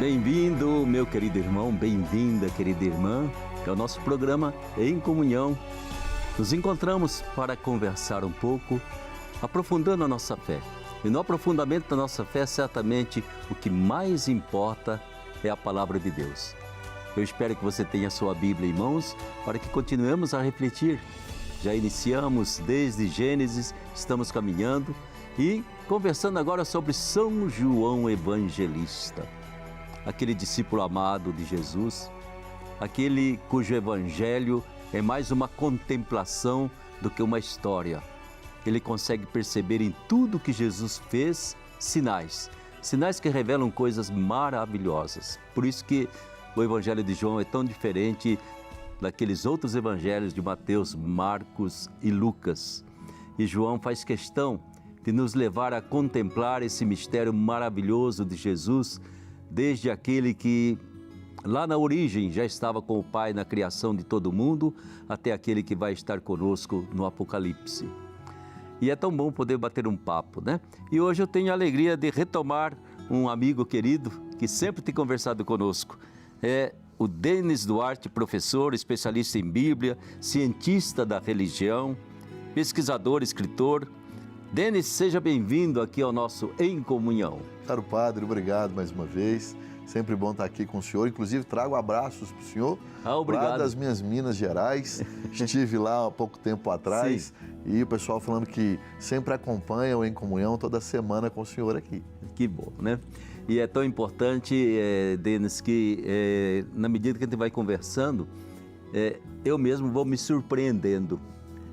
Bem-vindo, meu querido irmão, bem-vinda, querida irmã, ao nosso programa Em Comunhão. Nos encontramos para conversar um pouco, aprofundando a nossa fé. E no aprofundamento da nossa fé, certamente, o que mais importa é a palavra de Deus. Eu espero que você tenha a sua Bíblia em mãos para que continuemos a refletir. Já iniciamos desde Gênesis, estamos caminhando e conversando agora sobre São João Evangelista. Aquele discípulo amado de Jesus, aquele cujo evangelho é mais uma contemplação do que uma história. Ele consegue perceber em tudo que Jesus fez sinais que revelam coisas maravilhosas. Por isso que o evangelho de João é tão diferente daqueles outros evangelhos de Mateus, Marcos e Lucas. E João faz questão de nos levar a contemplar esse mistério maravilhoso de Jesus, desde aquele que lá na origem já estava com o Pai na criação de todo mundo, até aquele que vai estar conosco no Apocalipse. E é tão bom poder bater um papo, né? E hoje eu tenho a alegria de retomar um amigo querido que sempre tem conversado conosco. É o Denis Duarte, professor, especialista em Bíblia, cientista da religião, pesquisador, escritor. Denis, seja bem-vindo aqui ao nosso Em Comunhão. Caro Padre, obrigado mais uma vez. Sempre bom estar aqui com o senhor. Inclusive, trago abraços para o senhor. Obrigado. Lá das minhas Minas Gerais. Estive lá há pouco tempo atrás. Sim. E o pessoal falando que sempre acompanha o Em Comunhão toda semana com o senhor aqui. Que bom, né? E é tão importante, Denis, que na medida que a gente vai conversando, eu mesmo vou me surpreendendo.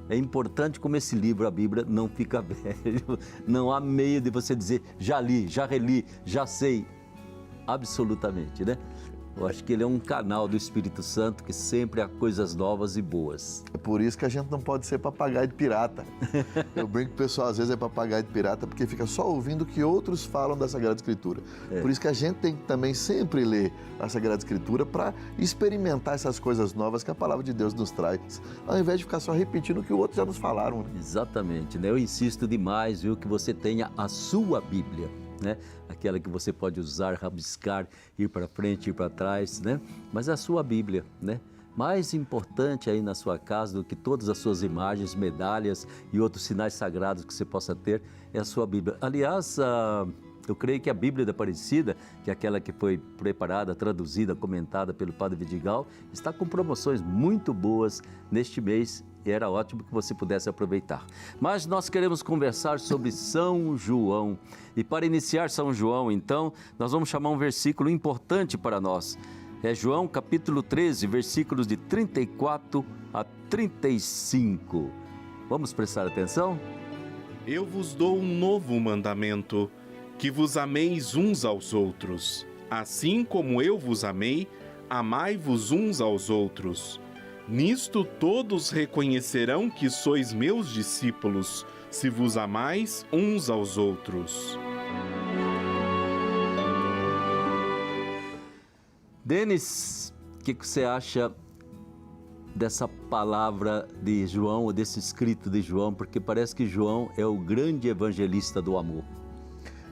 É importante como esse livro, a Bíblia, não fica velho. Não há meio de você dizer, já li, já reli, já sei. Absolutamente, né? Eu acho que ele é um canal do Espírito Santo que sempre há coisas novas e boas. É por isso que a gente não pode ser papagaio de pirata. Eu brinco que o pessoal às vezes é papagaio de pirata porque fica só ouvindo o que outros falam da Sagrada Escritura. Por isso que a gente tem que também sempre ler a Sagrada Escritura para experimentar essas coisas novas que a Palavra de Deus nos traz, ao invés de ficar só repetindo o que outros já nos falaram. Né? Exatamente, né? Eu insisto demais, viu, que você tenha a sua Bíblia. Né? Aquela que você pode usar, rabiscar, ir para frente, ir para trás, né? Mas a sua Bíblia, né? Mais importante aí na sua casa do que todas as suas imagens, medalhas e outros sinais sagrados que você possa ter é a sua Bíblia. Aliás, eu creio que a Bíblia da Aparecida, que é aquela que foi preparada, traduzida, comentada pelo Padre Vidigal, está com promoções muito boas neste mês. E era ótimo que você pudesse aproveitar. Mas nós queremos conversar sobre São João. E para iniciar São João, então, nós vamos chamar um versículo importante para nós. É João capítulo 13, versículos de 34 a 35. Vamos prestar atenção? Eu vos dou um novo mandamento, que vos ameis uns aos outros. Assim como eu vos amei, amai-vos uns aos outros. Nisto todos reconhecerão que sois meus discípulos, se vos amais uns aos outros. Denis, o que você acha dessa palavra de João, ou desse escrito de João? Porque parece que João é o grande evangelista do amor.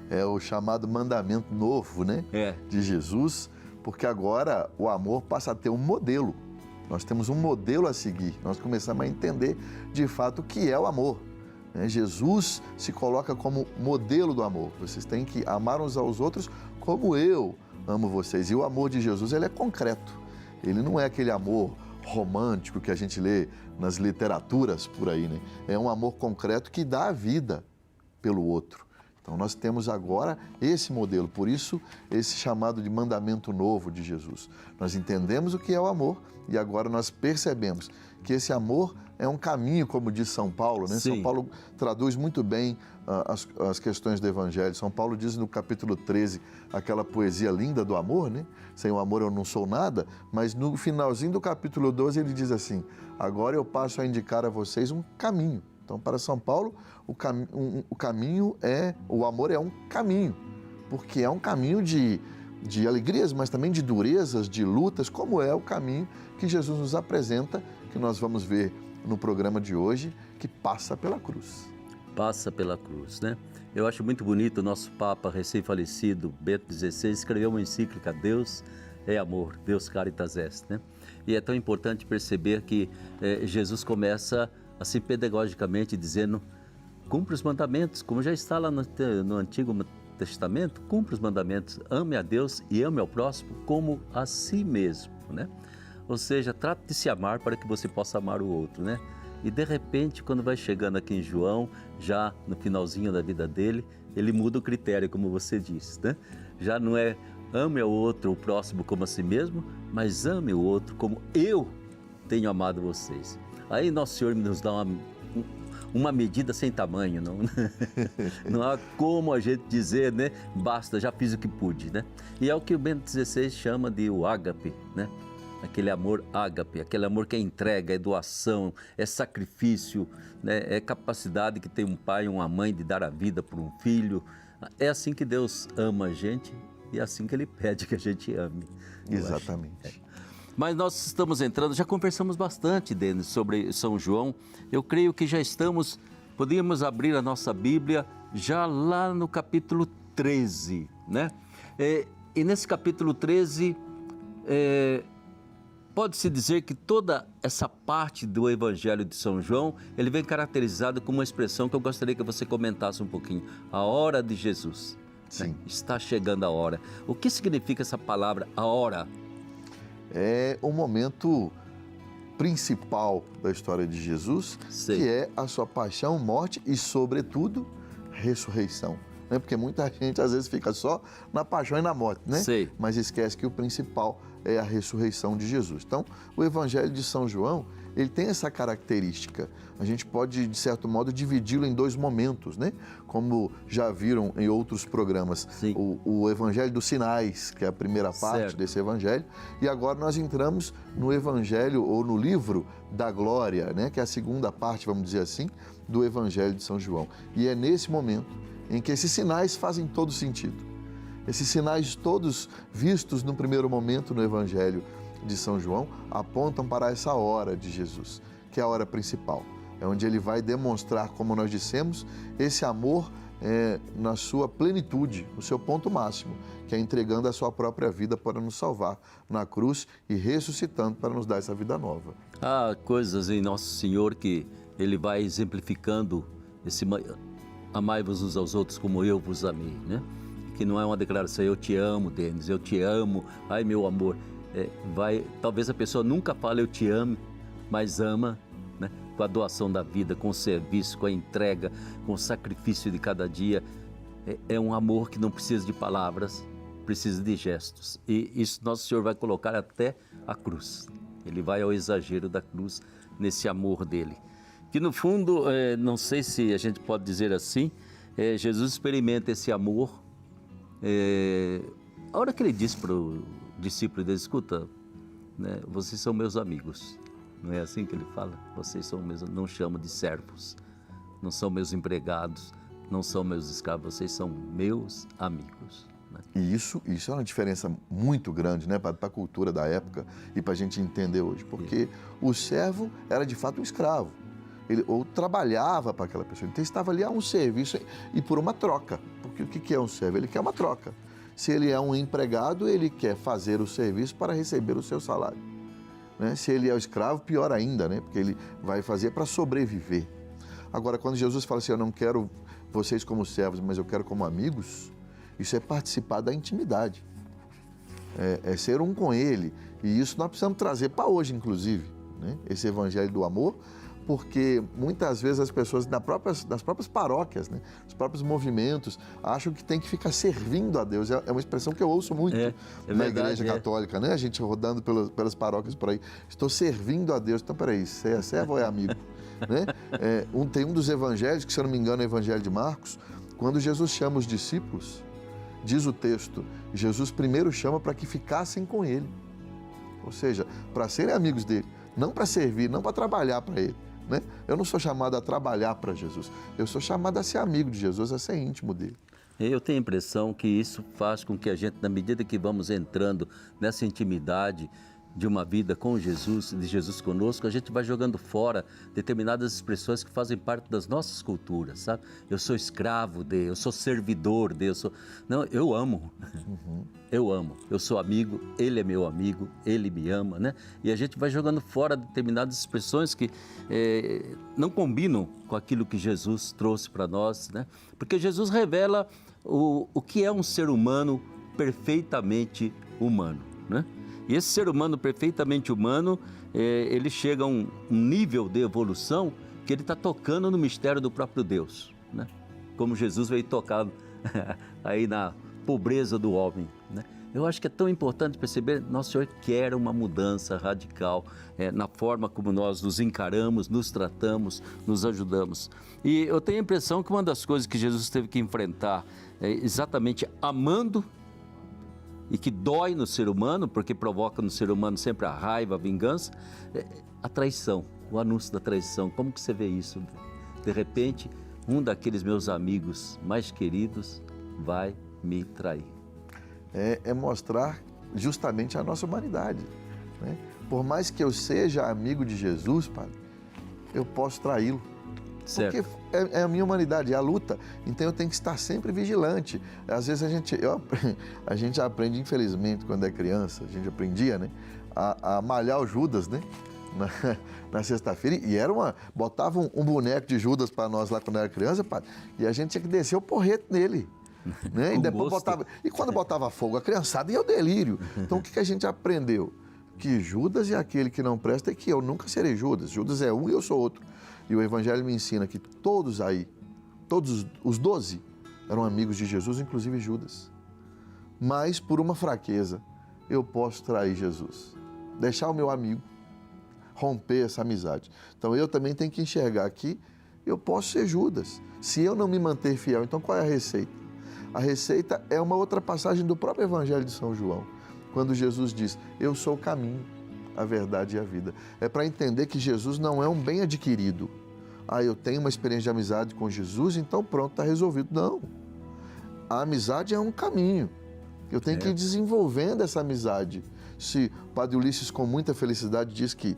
É o chamado mandamento novo, né? De Jesus, porque agora o amor passa a ter um modelo. Nós temos um modelo a seguir, nós começamos a entender de fato o que é o amor. Jesus se coloca como modelo do amor. Vocês têm que amar uns aos outros como eu amo vocês. E o amor de Jesus, ele é concreto. Ele não é aquele amor romântico que a gente lê nas literaturas por aí, né? É um amor concreto que dá a vida pelo outro. Então nós temos agora esse modelo, por isso esse chamado de mandamento novo de Jesus. Nós entendemos o que é o amor e agora nós percebemos que esse amor é um caminho, como diz São Paulo, né? São Paulo traduz muito bem as questões do Evangelho. São Paulo diz no capítulo 13, aquela poesia linda do amor, né? Sem o amor eu não sou nada, mas no finalzinho do capítulo 12 ele diz assim, agora eu passo a indicar a vocês um caminho. Então, para São Paulo, o amor é um caminho, porque é um caminho de alegrias, mas também de durezas, de lutas, como é o caminho que Jesus nos apresenta, que nós vamos ver no programa de hoje, que passa pela cruz. Passa pela cruz, né? Eu acho muito bonito o nosso Papa recém-falecido, Bento XVI, escreveu uma encíclica, Deus é amor, Deus caritas est, né? E é tão importante perceber que Jesus começa assim pedagogicamente dizendo, cumpre os mandamentos, como já está lá no Antigo Testamento, cumpre os mandamentos, ame a Deus e ame ao próximo como a si mesmo, né? Ou seja, trate de se amar para que você possa amar o outro, né? E de repente, quando vai chegando aqui em João, já no finalzinho da vida dele, ele muda o critério, como você disse, né? Já não é ame ao outro, o próximo como a si mesmo, mas ame o outro como eu tenho amado vocês. Aí Nosso Senhor nos dá uma medida sem tamanho, não, não há como a gente dizer, né? Basta, já fiz o que pude, né? E é o que o Bento XVI chama de o ágape, né? Aquele amor ágape, aquele amor que é entrega, é doação, é sacrifício, né? É capacidade que tem um pai e uma mãe de dar a vida por um filho. É assim que Deus ama a gente e é assim que Ele pede que a gente ame. Exatamente. Mas nós estamos entrando, já conversamos bastante, Denis, sobre São João. Eu creio que já podíamos abrir a nossa Bíblia já lá no capítulo 13, né? E nesse capítulo 13, pode-se dizer que toda essa parte do Evangelho de São João, ele vem caracterizado com uma expressão que eu gostaria que você comentasse um pouquinho. A hora de Jesus. Sim. Né? Está chegando a hora. O que significa essa palavra, a hora? É o momento principal da história de Jesus, Sim. que é a sua paixão, morte e, sobretudo, ressurreição. Né? Porque muita gente, às vezes, fica só na paixão e na morte, né? Sim. Mas esquece que o principal é a ressurreição de Jesus. Então, o Evangelho de São João, ele tem essa característica. A gente pode, de certo modo, dividi-lo em dois momentos, né? Como já viram em outros programas. O Evangelho dos Sinais, que é a primeira parte desse Evangelho. E agora nós entramos no Evangelho, ou no livro da Glória, né? Que é a segunda parte, vamos dizer assim, do Evangelho de São João. E é nesse momento em que esses sinais fazem todo sentido. Esses sinais todos vistos no primeiro momento no Evangelho de São João apontam para essa hora de Jesus, que é a hora principal. É onde ele vai demonstrar, como nós dissemos, esse amor na sua plenitude, no seu ponto máximo, que é entregando a sua própria vida para nos salvar na cruz e ressuscitando para nos dar essa vida nova. Há coisas em Nosso Senhor que ele vai exemplificando esse amai-vos uns aos outros como eu vos amei, né? Que não é uma declaração, eu te amo, Denis, eu te amo, ai meu amor. Talvez a pessoa nunca fale eu te amo, mas ama, né? Com a doação da vida, com o serviço, com a entrega, com o sacrifício de cada dia. É um amor que não precisa de palavras, precisa de gestos. E isso Nosso Senhor vai colocar até a cruz. Ele vai ao exagero da cruz nesse amor dele. Que no fundo, não sei se a gente pode dizer assim, Jesus experimenta esse amor. A hora que ele disse para o discípulo dele, escuta, né, vocês são meus amigos. Não é assim que ele fala? Vocês são meus, não chamo de servos, não são meus empregados, não são meus escravos, vocês são meus amigos. Né? E isso é uma diferença muito grande, né, para a cultura da época e para a gente entender hoje, porque o servo era de fato um escravo. Ele ou trabalhava para aquela pessoa, então estava ali a um serviço e por uma troca, porque o que é um servo? Ele quer uma troca. Se ele é um empregado, ele quer fazer o serviço para receber o seu salário. Né? Se ele é o escravo, pior ainda, né? Porque ele vai fazer para sobreviver. Agora, quando Jesus fala assim, eu não quero vocês como servos, mas eu quero como amigos, isso é participar da intimidade, é ser um com ele. E isso nós precisamos trazer para hoje, inclusive, né? Esse evangelho do amor, porque muitas vezes as pessoas nas próprias paróquias, né, os próprios movimentos, acham que tem que ficar servindo a Deus. É uma expressão que eu ouço muito na Igreja Católica, né? A gente rodando pelas paróquias por aí. Estou servindo a Deus. Então, peraí, você é servo ou é amigo? Né? Tem um dos evangelhos, que se eu não me engano é o Evangelho de Marcos, quando Jesus chama os discípulos, diz o texto, Jesus primeiro chama para que ficassem com ele. Ou seja, para serem amigos dele, não para servir, não para trabalhar para ele. Né? Eu não sou chamado a trabalhar para Jesus, eu sou chamado a ser amigo de Jesus, a ser íntimo dele. Eu tenho a impressão que isso faz com que a gente, na medida que vamos entrando nessa intimidade, de uma vida com Jesus, de Jesus conosco, a gente vai jogando fora determinadas expressões que fazem parte das nossas culturas, sabe? Eu sou escravo de, eu sou servidor de, eu sou... Não, eu amo. Eu amo. Eu sou amigo, ele é meu amigo, ele me ama, né? E a gente vai jogando fora determinadas expressões que não combinam com aquilo que Jesus trouxe para nós, né? Porque Jesus revela o que é um ser humano perfeitamente humano, né? E esse ser humano perfeitamente humano, ele chega a um nível de evolução que ele está tocando no mistério do próprio Deus, né? Como Jesus veio tocar aí na pobreza do homem, né? Eu acho que é tão importante perceber, Nosso Senhor quer uma mudança radical na forma como nós nos encaramos, nos tratamos, nos ajudamos. E eu tenho a impressão que uma das coisas que Jesus teve que enfrentar é exatamente amando, e que dói no ser humano, porque provoca no ser humano sempre a raiva, a vingança, a traição, o anúncio da traição. Como que você vê isso? De repente, um daqueles meus amigos mais queridos vai me trair. É mostrar justamente a nossa humanidade, né? Por mais que eu seja amigo de Jesus, Padre, eu posso traí-lo. Certo. Porque é a minha humanidade, é a luta. Então eu tenho que estar sempre vigilante. Às vezes a gente aprende, infelizmente, quando é criança, a gente aprendia, né? A malhar o Judas, né? Na sexta-feira. E botavam um boneco de Judas para nós lá quando era criança, Padre, e a gente tinha que descer o porrete nele. Né? E depois quando botava fogo, a criançada ia ao delírio. Então o que a gente aprendeu? Que Judas é aquele que não presta e que eu nunca serei Judas. Judas é um e eu sou outro. E o Evangelho me ensina que todos os 12 eram amigos de Jesus, inclusive Judas. Mas por uma fraqueza, eu posso trair Jesus, deixar o meu amigo, romper essa amizade. Então eu também tenho que enxergar que eu posso ser Judas. Se eu não me manter fiel, então qual é a receita? A receita é uma outra passagem do próprio Evangelho de São João, quando Jesus diz, eu sou o caminho, a verdade e a vida. É para entender que Jesus não é um bem adquirido. Eu tenho uma experiência de amizade com Jesus, então pronto, está resolvido. Não. A amizade é um caminho. Eu tenho que ir desenvolvendo essa amizade. Se o Padre Ulisses, com muita felicidade, diz que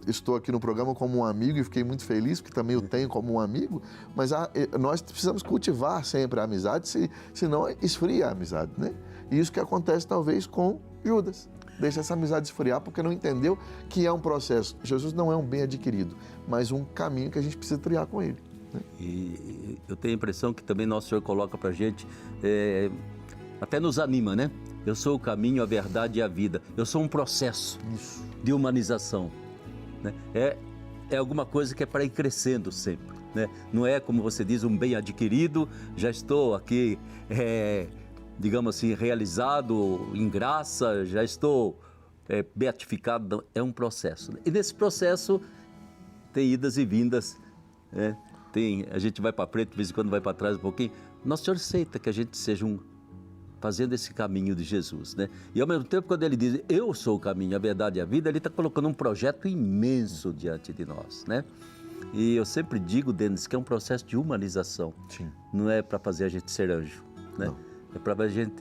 estou aqui no programa como um amigo e fiquei muito feliz, porque também o tenho como um amigo, mas nós precisamos cultivar sempre a amizade, senão esfria a amizade, né? E isso que acontece talvez com Judas. Deixa essa amizade esfriar porque não entendeu que é um processo. Jesus não é um bem adquirido, mas um caminho que a gente precisa trilhar com ele, né? E eu tenho a impressão que também Nosso Senhor coloca pra gente, até nos anima, né? Eu sou o caminho, a verdade e a vida. Eu sou um processo de humanização, né? É alguma coisa que é para ir crescendo sempre, né? Não é, como você diz, um bem adquirido, já estou aqui, digamos assim, realizado em graça, já estou beatificado. É um processo, né? E nesse processo tem idas e vindas, né? A gente vai para frente, de vez em quando vai para trás um pouquinho. Nosso Senhor aceita que a gente seja fazendo esse caminho de Jesus, né? E ao mesmo tempo, quando ele diz, eu sou o caminho, a verdade e a vida, ele está colocando um projeto imenso diante de nós, né? E eu sempre digo, Denis, que é um processo de humanização. Sim. Não é para fazer a gente ser anjo, né? Não. É para a gente...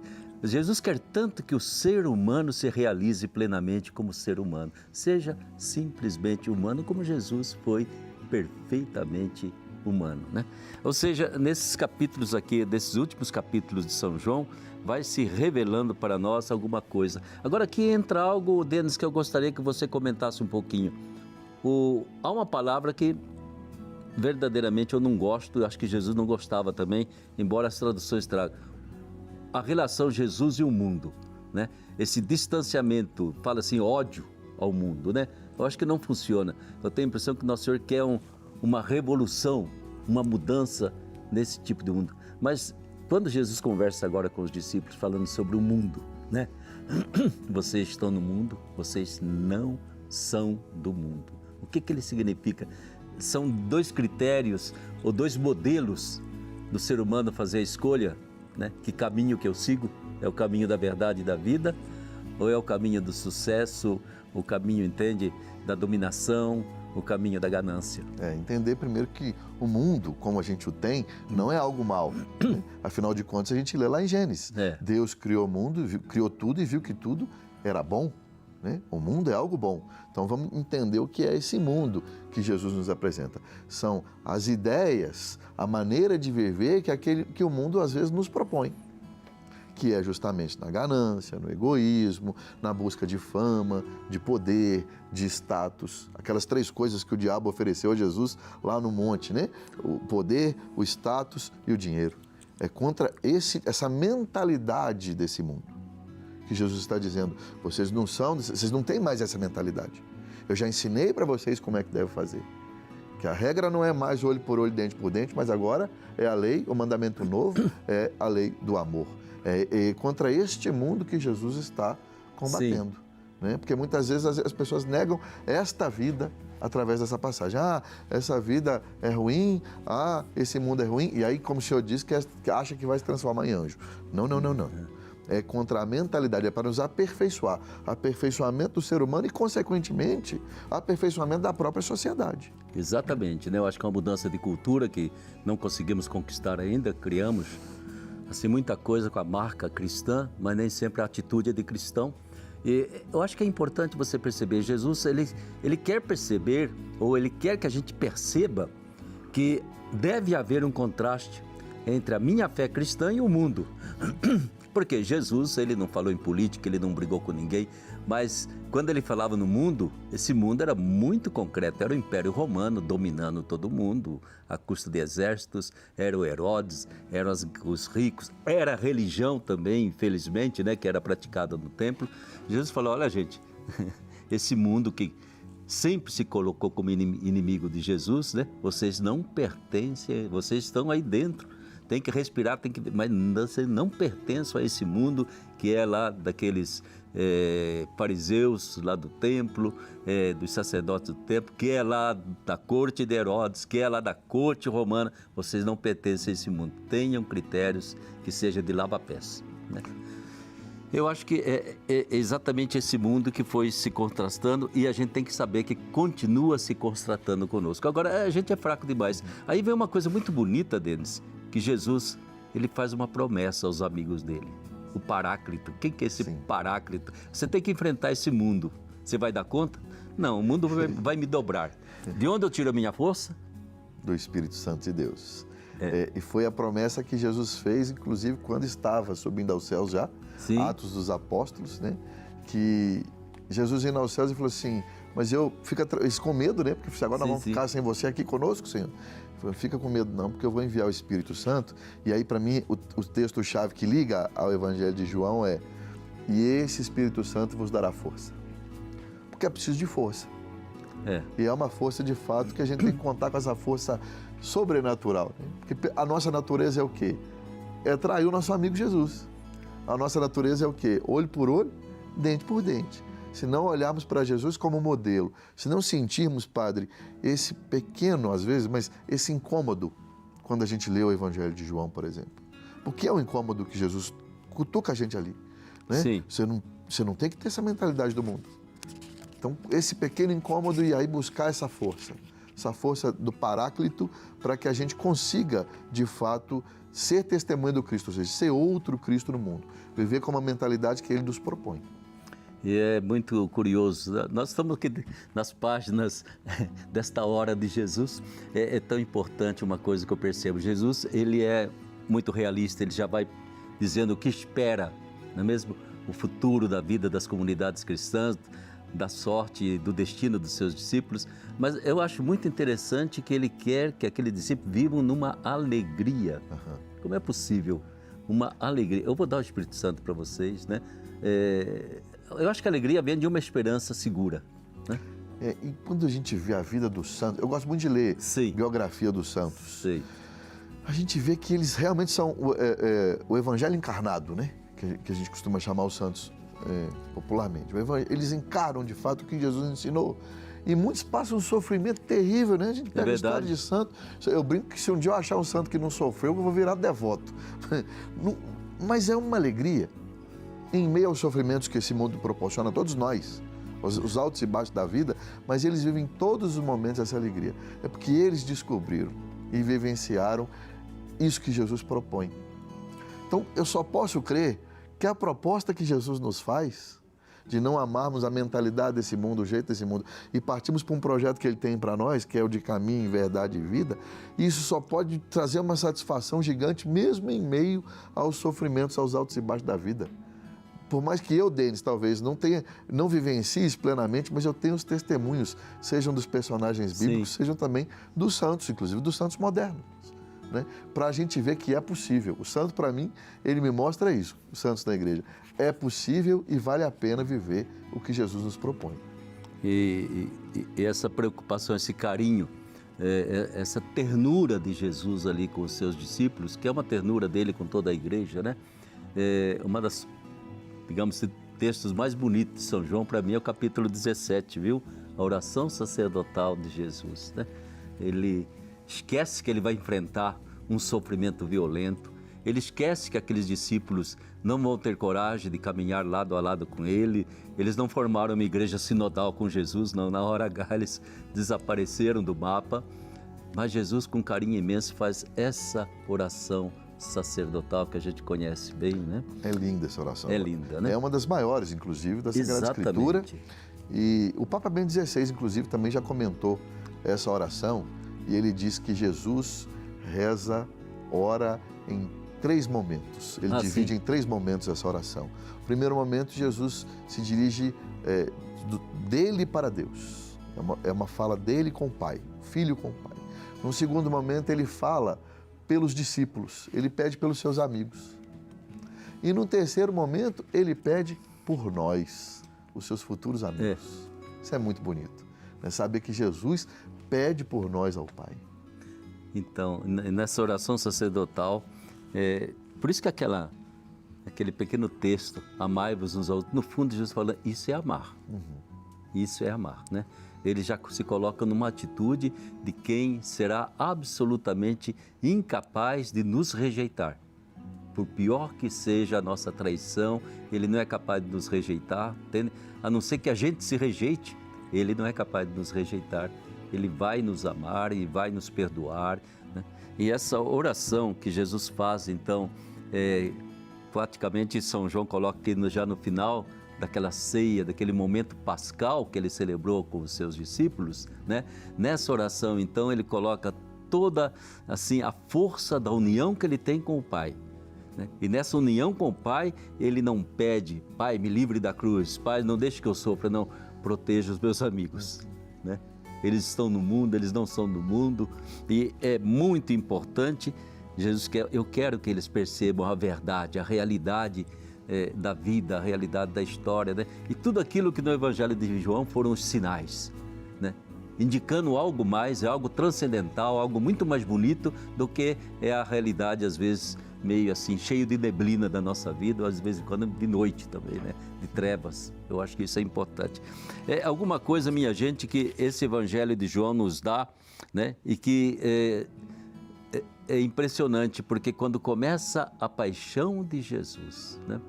Jesus quer tanto que o ser humano se realize plenamente como ser humano. Seja simplesmente humano como Jesus foi perfeitamente humano, né? Ou seja, nesses capítulos aqui, desses últimos capítulos de São João, vai se revelando para nós alguma coisa. Agora aqui entra algo, Denis, que eu gostaria que você comentasse um pouquinho. Há uma palavra que verdadeiramente eu não gosto, eu acho que Jesus não gostava também, embora as traduções tragam. A relação Jesus e o mundo, né? Esse distanciamento, fala assim, ódio ao mundo, né? Eu acho que não funciona. Eu tenho a impressão que Nosso Senhor quer uma revolução, uma mudança nesse tipo de mundo. Mas quando Jesus conversa agora com os discípulos falando sobre o mundo, né? Vocês estão no mundo, vocês não são do mundo. O que ele significa? São dois critérios ou dois modelos do ser humano fazer a escolha, né? Que caminho que eu sigo? É o caminho da verdade e da vida? Ou é o caminho do sucesso, o caminho, entende, da dominação, o caminho da ganância? Entender primeiro que o mundo, como a gente o tem, não é algo mal, né? Afinal de contas, a gente lê lá em Gênesis. Deus criou o mundo, criou tudo e viu que tudo era bom. né? O mundo é algo bom. Então vamos entender o que é esse mundo que Jesus nos apresenta. São as ideias, a maneira de viver que o mundo às vezes nos propõe, que é justamente na ganância, no egoísmo, na busca de fama, de poder, de status. Aquelas 3 coisas que o diabo ofereceu a Jesus lá no monte, né? O poder, o status e o dinheiro. É contra essa mentalidade desse mundo que Jesus está dizendo, vocês não têm mais essa mentalidade. Eu já ensinei para vocês como é que deve fazer. Que a regra não é mais olho por olho, dente por dente, mas agora é a lei, o mandamento novo é a lei do amor. É contra este mundo que Jesus está combatendo. Né? Porque muitas vezes as pessoas negam esta vida através dessa passagem. Essa vida é ruim, esse mundo é ruim. E aí, como o Senhor disse, que acha que vai se transformar em anjo. Não. É contra a mentalidade, é para nos aperfeiçoar. Aperfeiçoamento do ser humano e, consequentemente, aperfeiçoamento da própria sociedade. Exatamente, né? Eu acho que é uma mudança de cultura que não conseguimos conquistar ainda, criamos assim, muita coisa com a marca cristã, mas nem sempre a atitude é de cristão. E eu acho que é importante você perceber, Jesus, ele quer perceber, ou ele quer que a gente perceba que deve haver um contraste entre a minha fé cristã e o mundo. Porque Jesus, ele não falou em política, ele não brigou com ninguém, mas quando ele falava no mundo, esse mundo era muito concreto, era o Império Romano dominando todo mundo, a custa de exércitos, era o Herodes, eram os ricos, era a religião também, infelizmente, né, que era praticada no templo. Jesus falou, olha gente, esse mundo que sempre se colocou como inimigo de Jesus, né, vocês não pertencem, vocês estão aí dentro. Tem que respirar, mas você não pertence a esse mundo que é lá daqueles fariseus lá do templo, dos sacerdotes do templo, que é lá da corte de Herodes, que é lá da corte romana. Vocês não pertencem a esse mundo. Tenham critérios que sejam de lava-pés, né? Eu acho que é exatamente esse mundo que foi se contrastando e a gente tem que saber que continua se contrastando conosco. Agora, a gente é fraco demais. Aí vem uma coisa muito bonita, Denis, que Jesus, ele faz uma promessa aos amigos dele. O Paráclito. Quem que é esse Paráclito? Você tem que enfrentar esse mundo. Você vai dar conta? Não, o mundo vai me dobrar. De onde eu tiro a minha força? Do Espírito Santo de Deus. E foi a promessa que Jesus fez, inclusive, quando estava subindo aos céus já. Sim. Atos dos Apóstolos, né? Que Jesus indo aos céus e falou assim, mas eles com medo, né? Porque agora nós vamos ficar sem você aqui conosco, Senhor. Não fica com medo não, porque eu vou enviar o Espírito Santo. E aí, para mim, o texto-chave que liga ao Evangelho de João é: e esse Espírito Santo vos dará força. Porque é preciso de força. E é uma força, de fato, que a gente tem que contar com essa força sobrenatural. Né? Porque a nossa natureza é o quê? É trair o nosso amigo Jesus. A nossa natureza é o quê? Olho por olho, dente por dente. Se não olharmos para Jesus como modelo, se não sentirmos, Padre, esse pequeno, às vezes, mas esse incômodo, quando a gente lê o Evangelho de João, por exemplo. Porque é um incômodo que Jesus cutuca a gente ali. Né? Sim. Você não tem que ter essa mentalidade do mundo. Então, esse pequeno incômodo e aí buscar essa força do Paráclito, para que a gente consiga, de fato, ser testemunha do Cristo, ou seja, ser outro Cristo no mundo, viver com uma mentalidade que Ele nos propõe. E é muito curioso, nós estamos aqui nas páginas desta hora de Jesus, é tão importante uma coisa que eu percebo, Jesus, ele é muito realista, ele já vai dizendo o que espera, não é mesmo? O futuro da vida das comunidades cristãs, da sorte e do destino dos seus discípulos, mas eu acho muito interessante que ele quer que aqueles discípulos vivam numa alegria. Como é possível uma alegria? Eu vou dar o Espírito Santo para vocês, né? Eu acho que a alegria vem de uma esperança segura, né? E quando a gente vê a vida dos santos, eu gosto muito de ler biografia dos santos. A gente vê que eles realmente são o evangelho encarnado, né? Que a gente costuma chamar os santos popularmente. Eles encaram de fato o que Jesus ensinou. E muitos passam um sofrimento terrível, né? A gente pega a história de santo. Eu brinco que se um dia eu achar um santo que não sofreu, eu vou virar devoto. Mas é uma alegria. Em meio aos sofrimentos que esse mundo proporciona a todos nós, os altos e baixos da vida, mas eles vivem em todos os momentos essa alegria. É porque eles descobriram e vivenciaram isso que Jesus propõe. Então, eu só posso crer que a proposta que Jesus nos faz de não amarmos a mentalidade desse mundo, o jeito desse mundo, e partimos para um projeto que Ele tem para nós, que é o de caminho, verdade e vida, isso só pode trazer uma satisfação gigante, mesmo em meio aos sofrimentos, aos altos e baixos da vida. Por mais que eu, Denis, talvez não vivencie isso plenamente, mas eu tenho os testemunhos, sejam dos personagens bíblicos, Sim. sejam também dos santos, inclusive dos santos modernos, né? Para a gente ver que é possível. O santo, para mim, ele me mostra isso, os santos da igreja. É possível e vale a pena viver o que Jesus nos propõe. E essa preocupação, esse carinho, essa ternura de Jesus ali com os seus discípulos, que é uma ternura dele com toda a igreja, né? Uma das, digamos, textos mais bonitos de São João, para mim, é o capítulo 17, viu? A oração sacerdotal de Jesus, né? Ele esquece que ele vai enfrentar um sofrimento violento, ele esquece que aqueles discípulos não vão ter coragem de caminhar lado a lado com ele, eles não formaram uma igreja sinodal com Jesus, não, na hora H eles desapareceram do mapa, mas Jesus, com carinho imenso, faz essa oração sacerdotal que a gente conhece bem, né? É linda essa oração. É linda, né? É uma das maiores, inclusive, da Sagrada Escritura. E o Papa Bento XVI, inclusive, também já comentou essa oração e ele diz que Jesus reza, ora em 3 momentos. Ele divide em 3 momentos essa oração. No primeiro momento, Jesus se dirige dele para Deus. É uma fala dele com o Pai, filho com o Pai. No segundo momento, ele fala pelos discípulos, ele pede pelos seus amigos. E no terceiro momento, ele pede por nós, os seus futuros amigos. Isso é muito bonito, né? Saber que Jesus pede por nós ao Pai. Então, nessa oração sacerdotal, por isso que aquele pequeno texto, amai-vos uns aos outros, no fundo Jesus fala, isso é amar. Isso é amar, né? Ele já se coloca numa atitude de quem será absolutamente incapaz de nos rejeitar. Por pior que seja a nossa traição, ele não é capaz de nos rejeitar, a não ser que a gente se rejeite, ele não é capaz de nos rejeitar. Ele vai nos amar e vai nos perdoar, né? E essa oração que Jesus faz, então, praticamente São João coloca que já no final daquela ceia, daquele momento pascal que ele celebrou com os seus discípulos, né? Nessa oração, então, ele coloca toda assim, a força da união que ele tem com o Pai, né? E nessa união com o Pai, ele não pede, Pai, me livre da cruz, Pai, não deixe que eu sofra, não, proteja os meus amigos, né? Eles estão no mundo, eles não são do mundo, e é muito importante, Jesus quer, eu quero que eles percebam a verdade, a realidade da vida, a realidade da história, né? E tudo aquilo que no Evangelho de João foram os sinais, né? Indicando algo mais, algo transcendental, algo muito mais bonito do que é a realidade, às vezes, meio assim, cheio de neblina da nossa vida, ou às vezes quando de noite também, né? De trevas. Eu acho que isso é importante. É alguma coisa, minha gente, que esse Evangelho de João nos dá, né? E que é impressionante, porque quando começa a paixão de Jesus, né?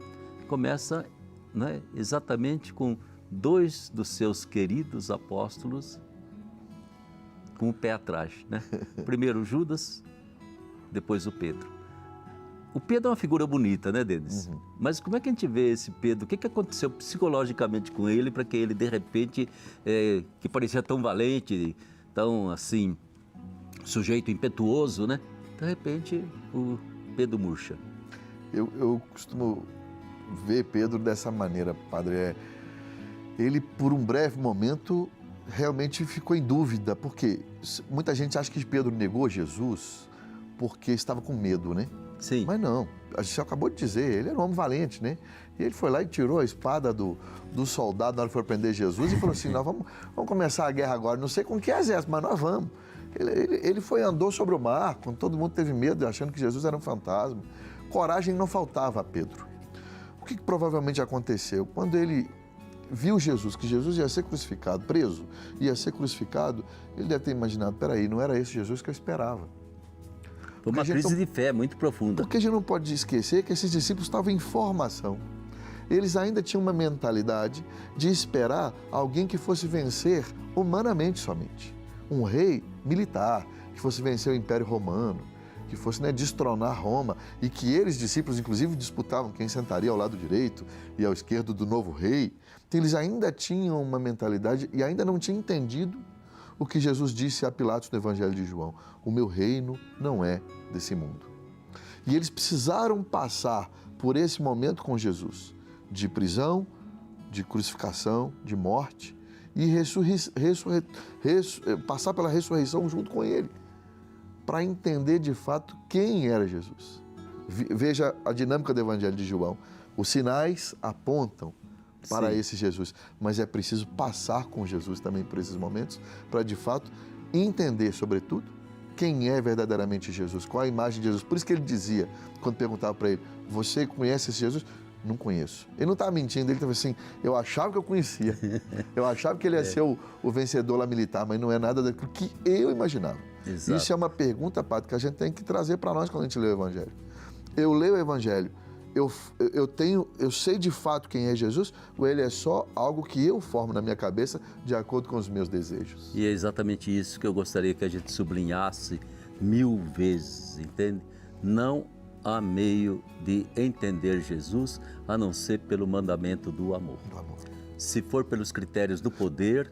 Começa, né, exatamente com 2 dos seus queridos apóstolos com o pé atrás, né? Primeiro o Judas, depois o Pedro. O Pedro é uma figura bonita, né, Denis? Mas como é que a gente vê esse Pedro? O que aconteceu psicologicamente com ele para que ele, de repente, que parecia tão valente, tão, assim, sujeito impetuoso, né? De repente, o Pedro murcha. Eu costumo ver Pedro dessa maneira, padre. Ele, por um breve momento, realmente ficou em dúvida, porque muita gente acha que Pedro negou Jesus porque estava com medo, né? Sim. Mas não, a gente acabou de dizer, ele era um homem valente, né? E ele foi lá e tirou a espada do soldado na hora que foi prender Jesus e falou assim, nós vamos começar a guerra agora, não sei com que exército, mas nós vamos. Ele andou sobre o mar, quando todo mundo teve medo, achando que Jesus era um fantasma. Coragem não faltava a Pedro. O que provavelmente aconteceu? Quando ele viu Jesus, que Jesus ia ser crucificado, preso, ia ser crucificado, ele deve ter imaginado, peraí, não era esse Jesus que eu esperava. Foi uma crise de fé muito profunda. Porque a gente não pode esquecer que esses discípulos estavam em formação. Eles ainda tinham uma mentalidade de esperar alguém que fosse vencer humanamente somente. Um rei militar, que fosse vencer o Império Romano, que que fosse, né, destronar Roma, e que eles, discípulos, inclusive disputavam quem sentaria ao lado direito e ao esquerdo do novo rei. Então, eles ainda tinham uma mentalidade e ainda não tinham entendido o que Jesus disse a Pilatos no Evangelho de João: o meu reino não é desse mundo. E eles precisaram passar por esse momento com Jesus, de prisão, de crucificação, de morte, e passar pela ressurreição junto com ele, para entender de fato quem era Jesus. Veja a dinâmica do Evangelho de João. Os sinais apontam para esse Jesus, mas é preciso passar com Jesus também por esses momentos, para de fato entender, sobretudo, quem é verdadeiramente Jesus, qual a imagem de Jesus. Por isso que ele dizia, quando perguntava para ele: você conhece esse Jesus? Não conheço. Ele não estava mentindo, ele estava assim: eu achava que eu conhecia, eu achava que ele ia ser o vencedor lá militar, mas não é nada daquilo que eu imaginava. Exato. Isso é uma pergunta, Padre, que a gente tem que trazer para nós quando a gente lê o Evangelho. Eu leio o Evangelho, eu sei de fato quem é Jesus, ou ele é só algo que eu formo na minha cabeça de acordo com os meus desejos? E é exatamente isso que eu gostaria que a gente sublinhasse 1000 vezes, entende? Não há meio de entender Jesus a não ser pelo mandamento do amor. Se for pelos critérios do poder,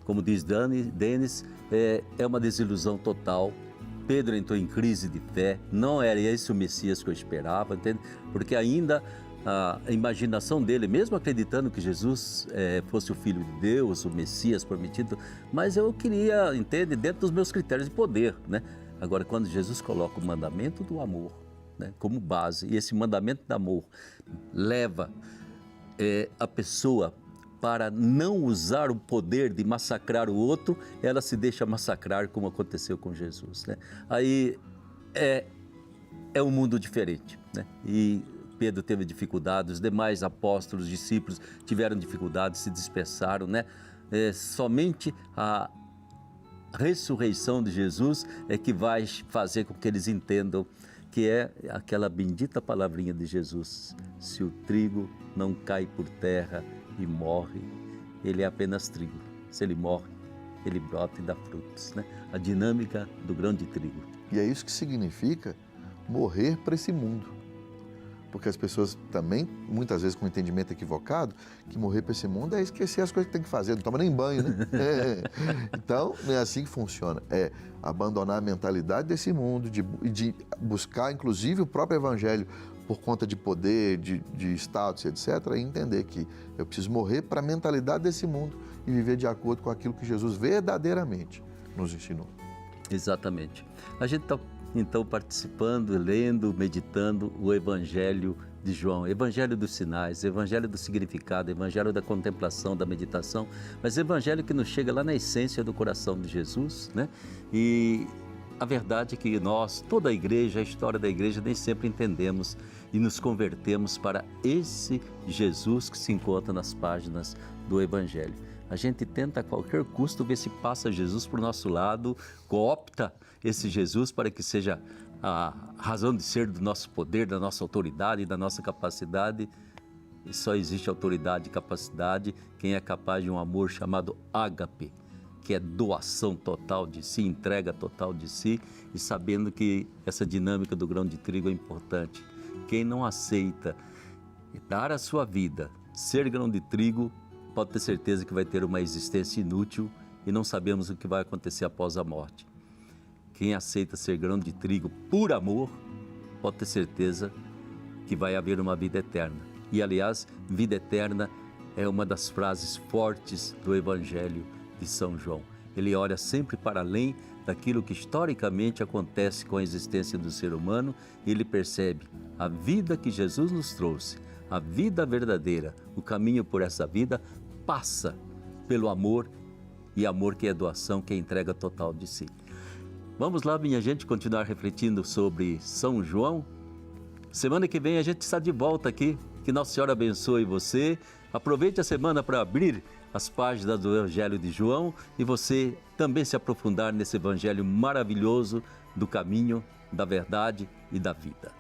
como diz Denis, é uma desilusão total. Pedro entrou em crise de fé, não era esse o Messias que eu esperava, entende? Porque ainda a imaginação dele, mesmo acreditando que Jesus fosse o Filho de Deus, o Messias prometido, mas eu queria, entende, dentro dos meus critérios de poder, né? Agora, quando Jesus coloca o mandamento do amor, né, como base, e esse mandamento do amor leva a pessoa para não usar o poder de massacrar o outro, ela se deixa massacrar, como aconteceu com Jesus, né? Aí é um mundo diferente, né? E Pedro teve dificuldades, os demais apóstolos, discípulos tiveram dificuldades, se dispersaram, né? Somente a ressurreição de Jesus é que vai fazer com que eles entendam que é aquela bendita palavrinha de Jesus: se o trigo não cai por terra e morre, ele é apenas trigo. Se ele morre, ele brota e dá frutos, né? A dinâmica do grão de trigo. E é isso que significa morrer para esse mundo. Porque as pessoas também, muitas vezes com um entendimento equivocado, que morrer para esse mundo é esquecer as coisas que tem que fazer, não toma nem banho, né? Então, não é assim que funciona. É abandonar a mentalidade desse mundo, de buscar, inclusive, o próprio Evangelho por conta de poder, de status, etc., e entender que eu preciso morrer para a mentalidade desse mundo e viver de acordo com aquilo que Jesus verdadeiramente nos ensinou. Exatamente. A gente está, então, participando, lendo, meditando o Evangelho de João, Evangelho dos sinais, Evangelho do significado, Evangelho da contemplação, da meditação, mas Evangelho que nos chega lá na essência do coração de Jesus, né? E a verdade é que nós, toda a igreja, a história da igreja, nem sempre entendemos e nos convertemos para esse Jesus que se encontra nas páginas do Evangelho. A gente tenta a qualquer custo ver se passa Jesus para o nosso lado, coopta esse Jesus para que seja a razão de ser do nosso poder, da nossa autoridade, da nossa capacidade. E só existe autoridade e capacidade quem é capaz de um amor chamado ágape, que é doação total de si, entrega total de si, e sabendo que essa dinâmica do grão de trigo é importante. Quem não aceita dar a sua vida, ser grão de trigo, pode ter certeza que vai ter uma existência inútil e não sabemos o que vai acontecer após a morte. Quem aceita ser grão de trigo por amor, pode ter certeza que vai haver uma vida eterna. E, aliás, vida eterna é uma das frases fortes do Evangelho de São João. Ele olha sempre para além daquilo que historicamente acontece com a existência do ser humano e ele percebe a vida que Jesus nos trouxe, a vida verdadeira, o caminho por essa vida passa pelo amor, e amor que é doação, que é entrega total de si. Vamos lá, minha gente, continuar refletindo sobre São João. Semana que vem a gente está de volta aqui. Que Nossa Senhora abençoe você. Aproveite a semana para abrir as páginas do Evangelho de João e você também se aprofundar nesse Evangelho maravilhoso do caminho, da verdade e da vida.